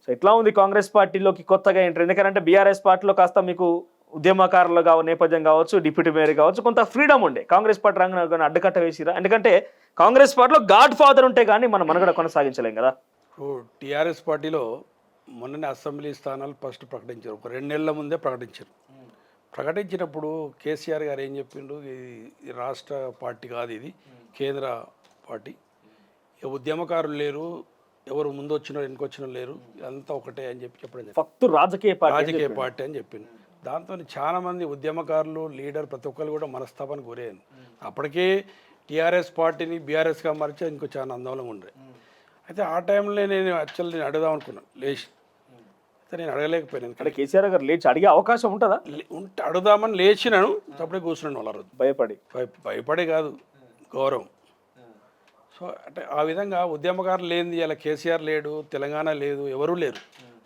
So ఎట్లా ఉంది కాంగ్రెస్ పార్టీలోకి కొత్తగా ఎంట్రీ? ఎందుకంటే బీఆర్ఎస్ పార్టీలో కాస్త మీకు ఉద్యమకారులు నేపథ్యం కావచ్చు, డిప్యూటీ మేయర్ కావచ్చు, కొంత ఫ్రీడమ్ ఉండే. కాంగ్రెస్ పార్టీ రంగం అడ్డుకట్ట వేసిరా? ఎందుకంటే కాంగ్రెస్ పార్టీలో గాడ్ ఫాదర్ ఉంటే కానీ మనం మనగడ కొనసాగించలేం కదా. ఇప్పుడు టీఆర్ఎస్ పార్టీలో మొన్ననే అసెంబ్లీ స్థానాలు ఫస్ట్ ప్రకటించారు. ఒక 2 నెలల ముందే ప్రకటించారు. ప్రకటించినప్పుడు కేసీఆర్ గారు ఏం చెప్పిండు, ఇది రాష్ట్ర పార్టీ కాదు, ఇది కేంద్ర పార్టీ. ఉద్యమకారులు లేరు, ఎవరు ముందు వచ్చినా వెనుకొచ్చినా లేరు, అంతా ఒకటే అని చెప్పడం ఫక్తు రాజకీయ పార్టీ అని చెప్పింది. దాంతో చాలా మంది ఉద్యమకారులు, లీడర్ ప్రతి ఒక్కరు కూడా మనస్తాపానికి గురయ్యాను. అప్పటికే టీఆర్ఎస్ పార్టీని బీఆర్ఎస్గా మార్చే ఇంకో చాలా ఆందోళనగా ఉండే. అయితే ఆ టైంలో నేను యాక్చువల్లీ అడుగుదాం అనుకున్నాను లేచి. అయితే నేను అడగలేకపోయాను. ఇక్కడ కేసీఆర్ గారు లేచి అడిగే అవకాశం ఉంటుందా? అడుగుదామని లేచినాను, అప్పుడే కూర్చున్నాను వాళ్ళ రోజు. భయపడే కాదు, గౌరవం. సో అంటే ఆ విధంగా ఉద్యమకారులు లేనిది ఇలా కేసీఆర్ లేడు, తెలంగాణ లేదు, ఎవరూ లేరు.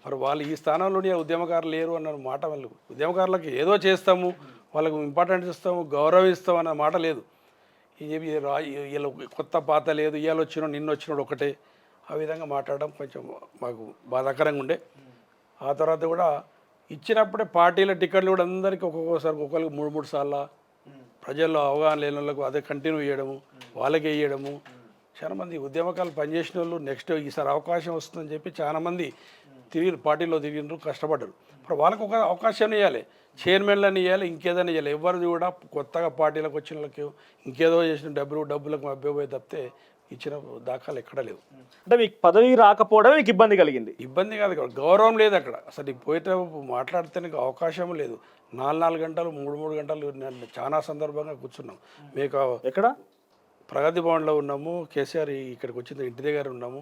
మరి వాళ్ళు ఈ స్థానంలోనే ఉద్యమకారులు లేరు అన్న మాట వాళ్ళు. ఉద్యమకారులకు ఏదో చేస్తాము, వాళ్ళకు ఇంపార్టెన్స్ ఇస్తాము, గౌరవిస్తాం అన్న మాట లేదు. వీళ్ళు కొత్త పాత లేదు, ఇవాళ వచ్చినాడు నిన్న వచ్చినాడు ఒకటే, ఆ విధంగా మాట్లాడడం కొంచెం మాకు బాధాకరంగా ఉండే. ఆ తర్వాత కూడా ఇచ్చినప్పుడే పార్టీల టికెట్లు కూడా అందరికీ ఒక్కొక్కసారి ఒక్కొక్కరికి 3 సార్లు ప్రజల్లో అవగాహన లేని వాళ్ళకు అదే కంటిన్యూ చేయడము, వాళ్ళకి వేయడము. చాలామంది ఉద్యమకాలు పనిచేసిన వాళ్ళు నెక్స్ట్ ఈసారి అవకాశం వస్తుందని చెప్పి చాలామంది పార్టీలో తిరిగినారు, కష్టపడ్డారు. మరి వాళ్ళకు ఒక అవకాశం ఇవ్వాలి, చైర్మన్లని ఇవ్వాలి, ఇంకేదైనా ఇవ్వాలి. ఎవరిది కూడా కొత్తగా పార్టీలకు వచ్చిన వాళ్ళకి ఇంకేదో చేసిన డబ్బులకు అభ్యపోయి తప్పితే ఇచ్చిన దాఖలు ఎక్కడ లేవు. అంటే మీకు పదవి రాకపోవడం మీకు ఇబ్బంది కలిగింది? ఇబ్బంది కాదు, గౌరవం లేదు అక్కడ. అసలు నీకు పోయితే మాట్లాడితే నీకు అవకాశం లేదు. 4 గంటలు 3 గంటలు చాలా సందర్భంగా కూర్చున్నాం. మీకు ఎక్కడ ప్రగతి భవన్లో ఉన్నాము, కేసీఆర్ ఇక్కడికి వచ్చింది ఇంటి దగ్గర ఉన్నాము.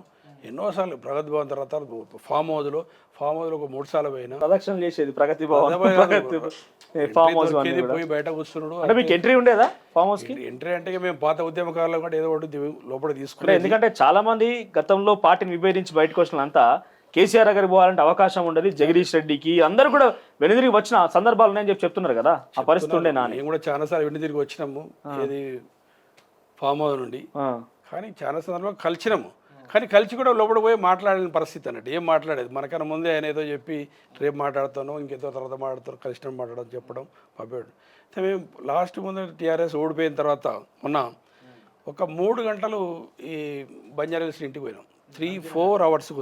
ఎన్నోసార్లు ప్రగతి భవన్ తర్వాత ఫామ్ హౌస్లో ఒక 3 సార్లు పోయినా. ప్రదక్షిణ చేసేది ప్రగతి భవన్, పోయి బయట కూర్చున్నాడు. అంటే మీకు ఎంట్రీ ఉండేదా ఫామ్ హౌస్ కి? ఎంట్రీ అంటే మేము పాత ఉద్యమకారులు కూడా ఏదో ఒకటి లోపల తీసుకున్నాం. ఎందుకంటే చాలా మంది గతంలో పార్టీని విభేదించి బయటకు వచ్చిన అంతా కేసీఆర్ గారికి పోవాలంటే అవకాశం ఉండదు, జగదీష్ రెడ్డికి అందరూ కూడా వెనుదిరిగి వచ్చిన సందర్భాలు ఉన్నాయని చెప్పి చెప్తున్నారు కదా. ఆ పరిస్థితి ఉండే నా మేము కూడా చాలాసార్లు వెనుదిరిగి వచ్చినాము ఏది ఫామ్ హౌస్ నుండి. కానీ చాలా సందర్భంగా కలిసినాము, కానీ కలిసి కూడా లోపల పోయి మాట్లాడిన పరిస్థితి అన్నట్టు. ఏం మాట్లాడేది మనకన్నా ముందే ఆయన ఏదో చెప్పి రేపు మాట్లాడతాను, ఇంకేదో తర్వాత మాట్లాడతాను, కలిసిన మాట్లాడడం చెప్పడం పంపాడు. మేము లాస్ట్ ముందు టీఆర్ఎస్ ఓడిపోయిన తర్వాత మొన్న ఒక 3 గంటలు ఈ బంజారాహిల్స్ ఇంటికి పోయినాం. 3-4 అవర్స్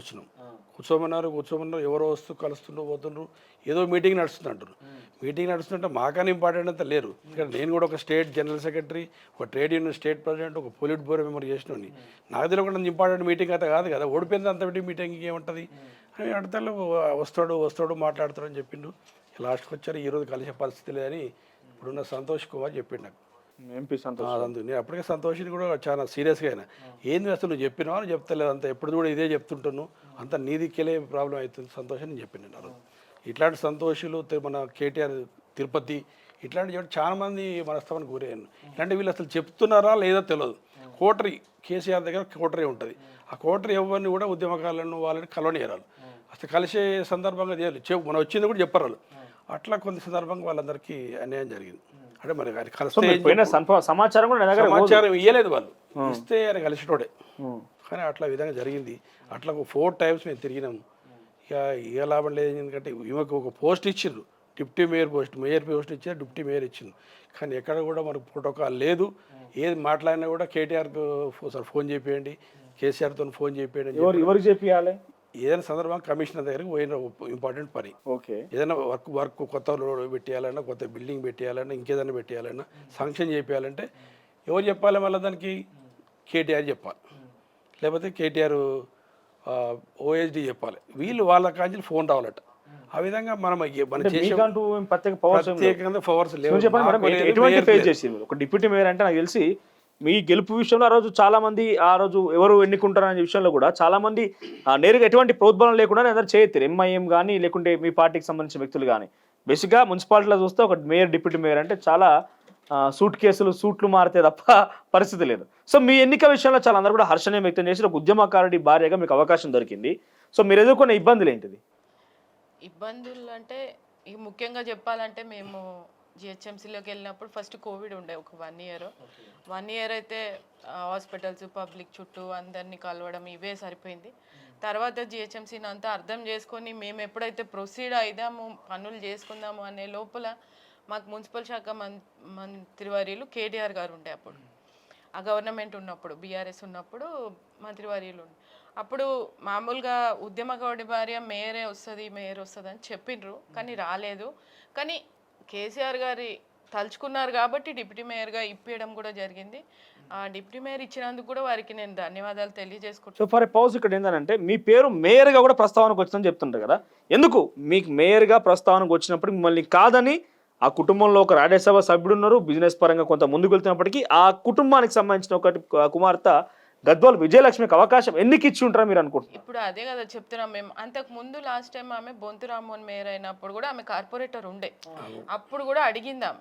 కూర్చోమన్నారు. ఎవరో వస్తూ కలుస్తుండ్రు పోతుండ్రు, ఏదో మీటింగ్ నడుస్తుందంటారు. మీటింగ్ నడుస్తుంటే మాకన్నా ఇంపార్టెంట్ అంతా లేరు. ఎందుకంటే నేను కూడా ఒక స్టేట్ జనరల్ సెక్రటరీ, ఒక ట్రేడ్ యూనియన్ స్టేట్ ప్రెసిడెంట్, ఒక పొలిట్ బ్యూరో మెంబర్ చేసినోని. నాకు తెలియకుండా ఇంపార్టెంట్ మీటింగ్ అయితే కాదు కదా, ఓడిపోయింది అంత మీటింగ్ ఏముంటుంది అని అడతాను. వస్తాడు మాట్లాడతాడు అని చెప్పిండు. లాస్ట్కి వచ్చారు, ఈరోజు కలిసే పరిస్థితి లేదని ఇప్పుడున్న సంతోష్ కుమార్ చెప్పిండు నాకు. ఎంపీ సంతోష్. నేను అప్పటికే సంతోషిని కూడా చాలా సీరియస్గా అయినా, ఏంది అసలు నువ్వు చెప్పినావు అని చెప్తలేదు, అంత ఎప్పుడు కూడా ఇదే చెప్తుంటాను, అంత నీదికెళ్ళే ప్రాబ్లం అవుతుంది సంతోష్ అని చెప్పిండు. ఇట్లాంటి సంతోషులు మన కేటీఆర్ తిరుపతి ఇట్లాంటి చాలామంది మనస్తాపానికి గురయ్యాను. ఇలాంటి వీళ్ళు అసలు చెప్తున్నారా లేదా తెలియదు. కోటరీ కేసీఆర్ దగ్గర కోటరీ ఉంటుంది. ఆ కోటరీ ఎవరిని కూడా ఉద్యమకాలను వాళ్ళని కలవనియరాలు, అసలు కలిసే సందర్భంగా మనం వచ్చింది కూడా చెప్పరు. అట్లా కొన్ని సందర్భంగా వాళ్ళందరికీ అన్యాయం జరిగింది. అంటే మరి సమాచారం ఇవ్వలేదు వాళ్ళు, ఇస్తే ఆయన కలిసినోడే. కానీ అట్లా విధంగా జరిగింది. అట్లా ఒక 4 టైమ్స్ మేము తిరిగినాము. ఇక లాభం లేదు, ఎందుకంటే ఈమెకు ఒక పోస్ట్ ఇచ్చిండ్రు, డిప్యూటీ మేయర్ పోస్ట్ ఇచ్చారు, డిప్యూటీ మేయర్ ఇచ్చిండ్రు. కానీ ఎక్కడ కూడా మనకు ప్రోటోకాల్ లేదు. ఏది మాట్లాడినా కూడా కేటీఆర్కు సార్ ఫోన్ చేయండి, కేసీఆర్తో ఫోన్ చేయండి. ఎవరికి చెప్పాలి? ఏదైనా సందర్భంగా కమిషనర్ దగ్గరికి పోయిన ఇంపార్టెంట్ పని. ఏదైనా వర్క్ కొత్త రోడ్ పెట్టేయాలన్నా, కొత్త బిల్డింగ్ పెట్టేయాలన్నా, ఇంకేదైనా పెట్టేయాలన్నా, శాంక్షన్ చేయాలంటే ఎవరు చెప్పాలి? మళ్ళీ దానికి కేటీఆర్ చెప్పాలి, లేకపోతే కేటీఆర్ ఓఎస్డీ చెప్పాలి. వీళ్ళు వాళ్ళ కాంచి ఫోన్ రావాలట. ఆ విధంగా మనం ప్రత్యేకంగా పవర్స్ లేవు. ఒక డిప్యూటీ మేయర్ అంటే నాకు తెలిసి మీ గెలుపు విషయంలో ఆ రోజు చాలా మంది, ఆ రోజు ఎవరు ఎన్నుకుంటారనే విషయంలో కూడా చాలా మంది నేరుగా ఎటువంటి ప్రోద్బలం లేకుండా అందరు చేయొత్తారు. ఎంఐఎం కానీ లేకుంటే మీ పార్టీకి సంబంధించిన వ్యక్తులు కానీ. బేసిక్గా మున్సిపాలిటీలో చూస్తే ఒక మేయర్, డిప్యూటీ మేయర్ అంటే చాలా సూట్లు మారితే తప్ప పరిస్థితి లేదు. సో మీ ఎన్నిక విషయంలో చాలా అందరూ కూడా హర్షణీయం వ్యక్తం చేసి ఒక ఉద్యమకారుడి భార్యగా మీకు అవకాశం దొరికింది. సో మీరు ఎదుర్కొన్న ఇబ్బందులు ఏంటిది? ఇబ్బందులు అంటే ముఖ్యంగా చెప్పాలంటే మేము జిహెచ్ఎంసీలోకి వెళ్ళినప్పుడు ఫస్ట్ కోవిడ్ ఉండే ఒక 1 ఇయర్ అయితే హాస్పిటల్స్ పబ్లిక్ చుట్టూ అందరినీ కలవడం ఇవే సరిపోయింది. తర్వాత జిహెచ్ఎంసీని అంతా అర్థం చేసుకొని మేము ఎప్పుడైతే ప్రొసీడ్ అయిదాము పనులు చేసుకుందాము అనే లోపల మాకు మున్సిపల్ శాఖ మంత్రివర్యులు కేటీఆర్ గారు ఉండే అప్పుడు, ఆ గవర్నమెంట్ ఉన్నప్పుడు బీఆర్ఎస్ ఉన్నప్పుడు మంత్రివర్యులు ఉండే. అప్పుడు మామూలుగా ఉద్యమగౌడి భార్య మేయర్ వస్తుంది అని చెప్పిండ్రు, కానీ రాలేదు. కానీ కేసీఆర్ గారి తలుచుకున్నారు కాబట్టి డిప్యూటీ మేయర్గా ఇప్పించడం కూడా జరిగింది. ఆ డిప్యూటీ మేయర్ ఇచ్చినందుకు కూడా వారికి నేను ధన్యవాదాలు తెలియజేసుకుంటాను. సో ఫర్ ఏ పౌజ్ ఇక్కడ ఏంటంటే మీ పేరు మేయర్గా కూడా ప్రస్తావనకు వచ్చిందని చెప్తుంటారు కదా, ఎందుకు మీకు మేయర్గా ప్రస్తావనకు వచ్చినప్పుడు మిమ్మల్ని కాదని ఆ కుటుంబంలో ఒక రాజ్యసభ సభ్యుడు ఉన్నారు, బిజినెస్ పరంగా కొంత ముందుకు వెళ్తున్నప్పటికీ ఆ కుటుంబానికి సంబంధించిన ఒకటి కుమార్తె గద్వాల్ విజయలక్ష్మికి అవకాశం ఎందుకు ఇచ్చి ఉంటారా మీరు అనుకుంటున్నారు? ఇప్పుడు అదే కదా చెప్తున్నాం మేము. అంతకు ముందు లాస్ట్ టైం ఆమె బొంతు రామ్మోహన్ మేయర్ అయినప్పుడు కూడా ఆమె కార్పొరేటర్ ఉండే, అప్పుడు కూడా అడిగిందాం,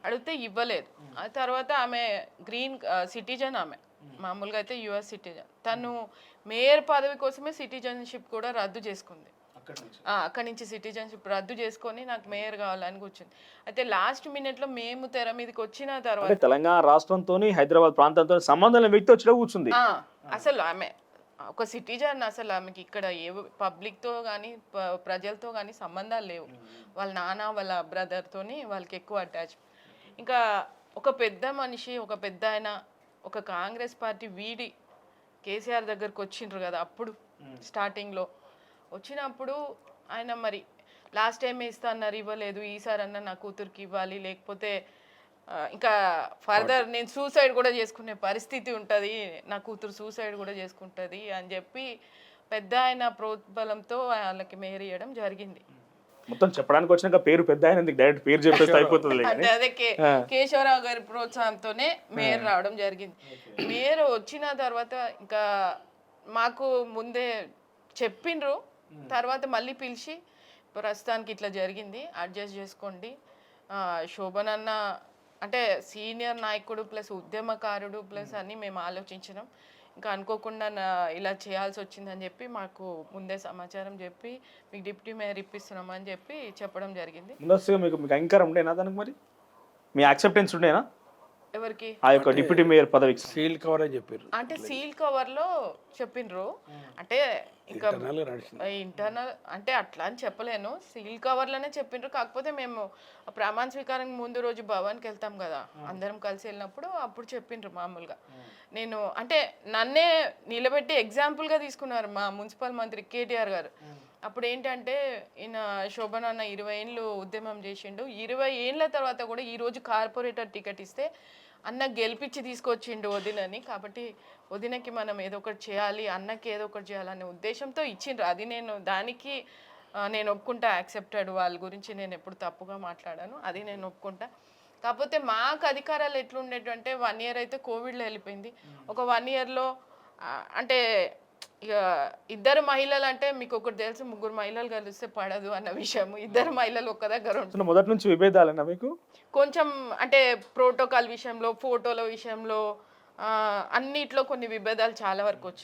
అడిగితే ఇవ్వలేదు. ఆ తర్వాత ఆమె గ్రీన్ సిటిజన్, ఆమె మామూలుగా అయితే యుఎస్ సిటిజన్. తను మేయర్ పదవి కోసమే సిటిజన్షిప్ కూడా రద్దు చేసుకుంది. అక్కడి నుంచి సిటిజన్షిప్ రద్దు చేసుకొని నాకు మేయర్ కావాలని కూర్చుంది. అయితే లాస్ట్ మినిట్లో మేము తెర మీదకి వచ్చిన తర్వాత తెలంగాణ రాష్ట్రంతో హైదరాబాద్ ప్రాంతంతో సంబంధం లేని వ్యక్తి వచ్చి కూర్చుంది. అసలు ఆమె ఒక సిటిజన్, అసలు ఆమెకి ఇక్కడ ఏ పబ్లిక్తో కానీ ప్రజలతో కానీ సంబంధాలు లేవు. వాళ్ళ నాన్న వాళ్ళ బ్రదర్తోని వాళ్ళకి ఎక్కువ అటాచ్. ఇంకా ఒక పెద్ద మనిషి, ఒక పెద్ద ఆయన, ఒక కాంగ్రెస్ పార్టీ వీడి కేసీఆర్ దగ్గరకు వచ్చిండ్రు కదా అప్పుడు స్టార్టింగ్లో. వచ్చినప్పుడు ఆయన మరి లాస్ట్ టైం ఇస్తా అన్నారు, ఇవ్వలేదు. ఈసారి అన్న నా కూతురికి ఇవ్వాలి, లేకపోతే ఇంకా ఫర్దర్ నేను సూసైడ్ కూడా చేసుకునే పరిస్థితి ఉంటుంది, నా కూతురు సూసైడ్ కూడా చేసుకుంటుంది అని చెప్పి పెద్ద ఆయన ప్రోద్బలంతో వాళ్ళకి మేయర్ ఇవ్వడం జరిగింది. మొత్తం చెప్పడానికి వచ్చినాక పేరు పెద్ద ఆయన డైరెక్ట్ పేరు చెప్పేస్తే అయిపోతుంది. అంటే అదే కేశవరావు గారి ప్రోత్సాహంతోనే మేయర్ రావడం జరిగింది. మేయర్ వచ్చిన తర్వాత ఇంకా మాకు ముందే చెప్పిండ్రు, తర్వాత మళ్ళీ పిలిచి ప్రస్తుతానికి ఇట్లా జరిగింది, అడ్జస్ట్ చేసుకోండి. శోభన్ అన్న అంటే సీనియర్ నాయకుడు ప్లస్ ఉద్యమకారుడు ప్లస్ అని మేము ఆలోచించినాం. ఇంకా అనుకోకుండా ఇలా చేయాల్సి వచ్చిందని చెప్పి మాకు ముందే సమాచారం చెప్పి మీకు డిప్యూటీ మేయర్ ఇప్పిస్తున్నాం అని చెప్పి చెప్పడం జరిగింది. ముందస్తుగా మీకు అంగీకారం ఉండేనా దానికి? మరి మీ యాక్సెప్టెన్స్ ఉండేనా ఎవరికి ఆ యొక్క డిప్యూటీ మేయర్ పదవికి? సీల్ కవర్ అని చెప్పారు. అంటే సీల్ కవర్ లో చెప్పిండ్రు, అంటే ఇంకా ఇంటర్నల్ అంటే అట్లా అని చెప్పలేను, సీల్ కవర్ లోనే చెప్పిండ్రు. కాకపోతే మేము ప్రమాణ స్వీకారం ముందు రోజు భవన్కి వెళ్తాం కదా అందరం కలిసి వెళ్ళినప్పుడు అప్పుడు చెప్పిండ్రు మామూలుగా. నేను అంటే నన్నే నిలబెట్టి ఎగ్జాంపుల్ గా తీసుకున్నారు మా మున్సిపల్ మంత్రి కేటీఆర్ గారు. అప్పుడు ఏంటంటే ఈయన శోభన్ అన్న 20 ఏళ్ళు ఉద్యమం చేసిండు, 20 ఏళ్ళ తర్వాత కూడా ఈరోజు కార్పొరేటర్ టికెట్ ఇస్తే అన్న గెలిపించి తీసుకొచ్చిండు వదినని, కాబట్టి వదినకి మనం ఏదో ఒకటి చేయాలి, అన్నకి ఏదో ఒకటి చేయాలనే ఉద్దేశంతో ఇచ్చిండ్రు. అది దానికి నేను ఒప్పుకుంటా, యాక్సెప్టెడ్. వాళ్ళ గురించి నేను ఎప్పుడు తప్పుగా మాట్లాడాను, అది నేను ఒప్పుకుంటా. కాకపోతే మాకు అధికారాలు ఎట్లుండేటంటే 1 ఇయర్ అయితే కోవిడ్లో వెళ్ళిపోయింది. ఒక 1 ఇయర్లో అంటే ఇక ఇద్దరు మహిళలు అంటే మీకు ఒకటి తెలుసు, 3 మహిళలు కలిస్తే పడదు అన్న విషయం. 2 మహిళలు ఒక్క దగ్గర ఉంటుంది. మొదటి నుంచి విభేదాలేనా మీకు? కొంచెం అంటే ప్రోటోకాల్ విషయంలో, ఫోటోల విషయంలో, అన్నిట్లో కొన్ని విభేదాలు చాలా వరకు వచ్చాయి.